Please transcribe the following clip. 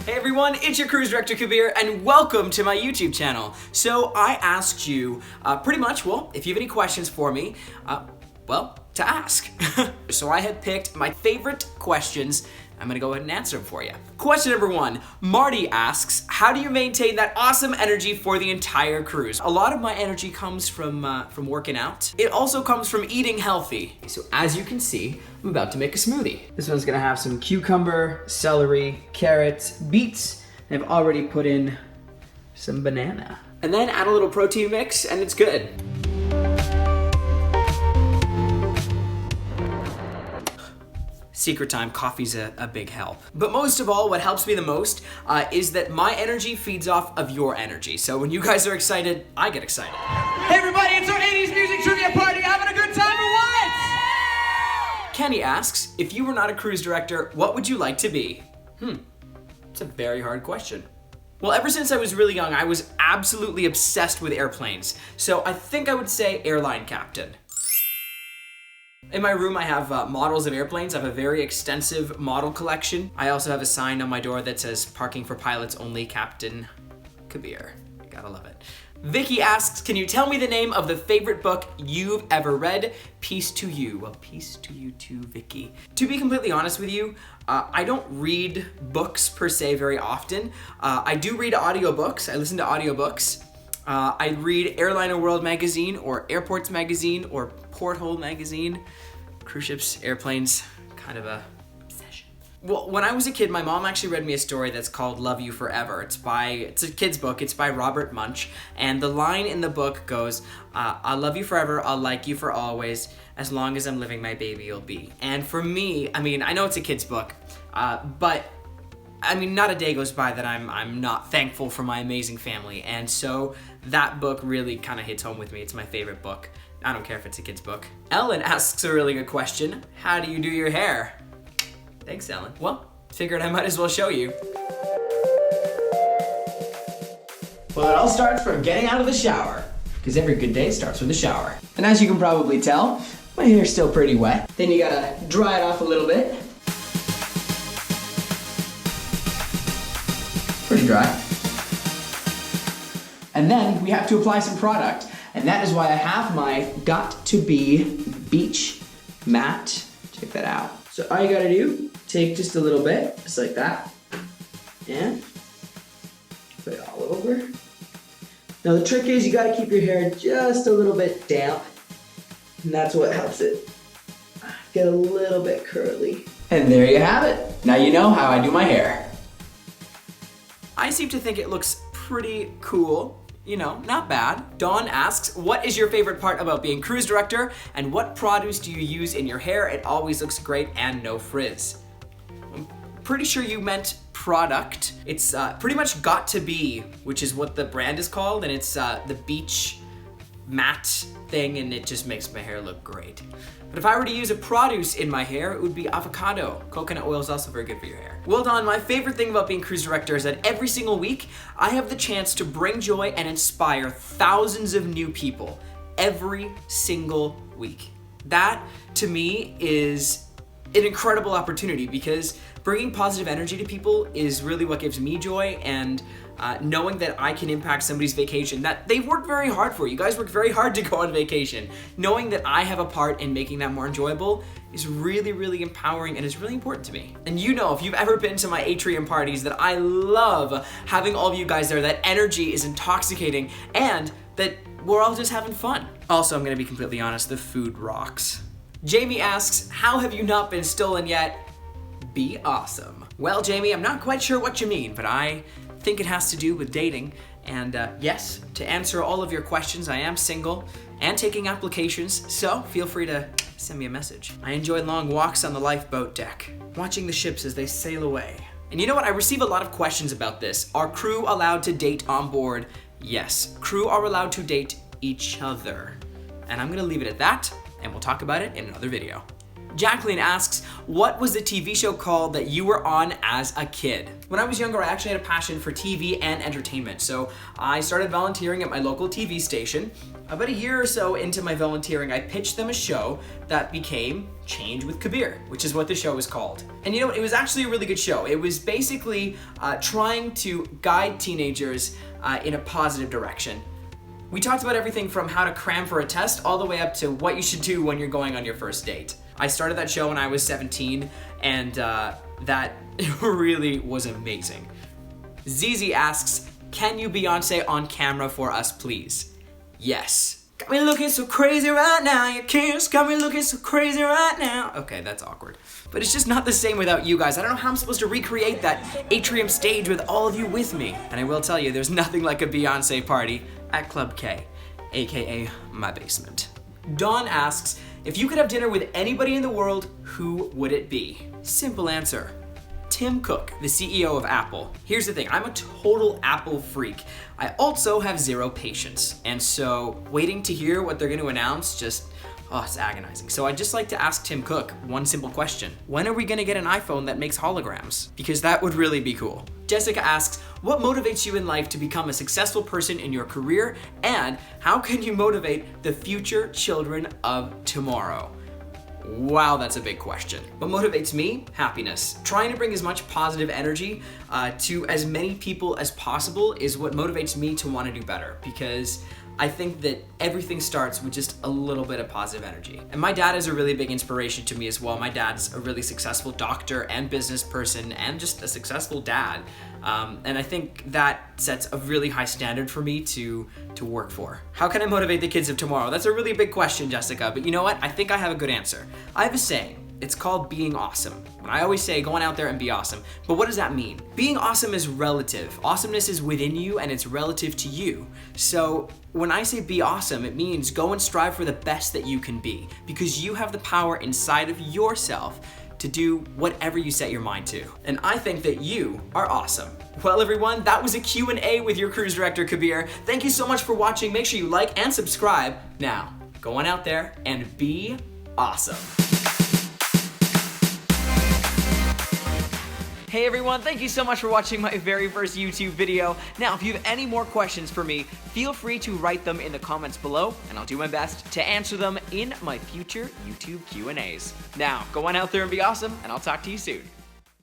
Hey everyone, it's your cruise director Kabir and welcome to my YouTube channel. So I asked you pretty much, well, if you have any questions for me, to ask. So I have picked my favorite questions. I'm gonna go ahead and answer them for you. Question number 1, Marty asks, how do you maintain that awesome energy for the entire cruise? A lot of my energy comes from working out. It also comes from eating healthy. So as you can see, I'm about to make a smoothie. This one's gonna have some cucumber, celery, carrots, beets, and I've already put in some banana. And then add a little protein mix and it's good. Secret time, coffee's a big help. But most of all, what helps me the most is that my energy feeds off of your energy. So when you guys are excited, I get excited. Hey everybody, it's our 80s music trivia party. Having a good time or what? Kenny asks, if you were not a cruise director, what would you like to be? It's a very hard question. Well, ever since I was really young, I was absolutely obsessed with airplanes. So I think I would say airline captain. In my room, I have models of airplanes. I have a very extensive model collection. I also have a sign on my door that says, parking for pilots only, Captain Kabir. Gotta love it. Vicky asks, can you tell me the name of the favorite book you've ever read? Peace to you. Well, peace to you too, Vicky. To be completely honest with you, I don't read books per se very often. I do read audiobooks. I listen to audiobooks. I read Airliner World magazine or Airports magazine or Porthole magazine. Cruise ships, airplanes, kind of a obsession. Well, when I was a kid, my mom actually read me a story that's called Love You Forever. It's a kid's book. It's by Robert Munsch. And the line in the book goes, I'll love you forever, I'll like you for always, as long as I'm living my baby you'll be. And for me, I mean, I know it's a kid's book, but I mean, not a day goes by that I'm not thankful for my amazing family. And so that book really kind of hits home with me. It's my favorite book. I don't care if it's a kid's book. Ellen asks a really good question. How do you do your hair? Thanks, Ellen. Well, figured I might as well show you. Well, it all starts from getting out of the shower, because every good day starts with a shower. And as you can probably tell, my hair's still pretty wet. Then you gotta dry it off a little bit. Pretty dry. And then we have to apply some product. And that is why I have my Got To Be Beach Matte. Check that out. So all you gotta do, take just a little bit, just like that, and put it all over. Now the trick is you gotta keep your hair just a little bit damp, and that's what helps it get a little bit curly. And there you have it. Now you know how I do my hair. I seem to think it looks pretty cool. You know, not bad. Dawn asks, what is your favorite part about being cruise director and what produce do you use in your hair? It always looks great and no frizz. I'm pretty sure you meant product. It's pretty much Got To Be, which is what the brand is called, and it's the beach matte thing, and it just makes my hair look great. But if I were to use a produce in my hair, it would be avocado. Coconut oil is also very good for your hair. Well done. My favorite thing about being cruise director is that every single week, I have the chance to bring joy and inspire thousands of new people every single week. That, to me, is an incredible opportunity because bringing positive energy to people is really what gives me joy, and knowing that I can impact somebody's vacation that they've worked very hard for. You guys worked very hard to go on vacation. Knowing that I have a part in making that more enjoyable is really, really empowering and is really important to me. And you know, if you've ever been to my atrium parties, that I love having all of you guys there. That energy is intoxicating and that we're all just having fun. Also, I'm gonna be completely honest, the food rocks. Jamie asks, how have you not been stolen yet? Be awesome. Well, Jamie, I'm not quite sure what you mean, but I think it has to do with dating. And yes, to answer all of your questions, I am single and taking applications, so feel free to send me a message. I enjoy long walks on the lifeboat deck, watching the ships as they sail away. And you know what? I receive a lot of questions about this. Are crew allowed to date on board? Yes, crew are allowed to date each other. And I'm gonna leave it at that, and we'll talk about it in another video. Jacqueline asks, what was the TV show called that you were on as a kid? When I was younger, I actually had a passion for TV and entertainment, so I started volunteering at my local TV station. About a year or so into my volunteering, I pitched them a show that became Change with Kabir, which is what the show was called. And you know what? It was actually a really good show. It was basically trying to guide teenagers in a positive direction. We talked about everything from how to cram for a test all the way up to what you should do when you're going on your first date. I started that show when I was 17, and that really was amazing. Zizi asks, can you Beyonce on camera for us, please? Yes. Got me looking so crazy right now, your kiss got me looking so crazy right now. Okay, that's awkward. But it's just not the same without you guys. I don't know how I'm supposed to recreate that atrium stage with all of you with me. And I will tell you, there's nothing like a Beyonce party at Club K, aka my basement. Dawn asks, if you could have dinner with anybody in the world, who would it be? Simple answer. Tim Cook, the CEO of Apple. Here's the thing, I'm a total Apple freak. I also have zero patience, and so waiting to hear what they're going to announce it's agonizing. So I'd just like to ask Tim Cook one simple question. When are we going to get an iPhone that makes holograms? Because that would really be cool. Jessica asks, what motivates you in life to become a successful person in your career, and how can you motivate the future children of tomorrow? Wow, that's a big question. What motivates me? Happiness. Trying to bring as much positive energy to as many people as possible is what motivates me to want to do better, because I think that everything starts with just a little bit of positive energy. And my dad is a really big inspiration to me as well. My dad's a really successful doctor and business person and just a successful dad. And I think that sets a really high standard for me to work for. How can I motivate the kids of tomorrow? That's a really big question, Jessica, but you know what? I think I have a good answer. I have a saying. It's called being awesome. And I always say, go on out there and be awesome. But what does that mean? Being awesome is relative. Awesomeness is within you and it's relative to you. So when I say be awesome, it means go and strive for the best that you can be, because you have the power inside of yourself to do whatever you set your mind to. And I think that you are awesome. Well, everyone, that was a Q&A with your cruise director, Kabir. Thank you so much for watching. Make sure you like and subscribe. Now, go on out there and be awesome. Hey everyone, thank you so much for watching my very first YouTube video. Now, if you have any more questions for me, feel free to write them in the comments below, and I'll do my best to answer them in my future YouTube Q&As. Now, go on out there and be awesome, and I'll talk to you soon.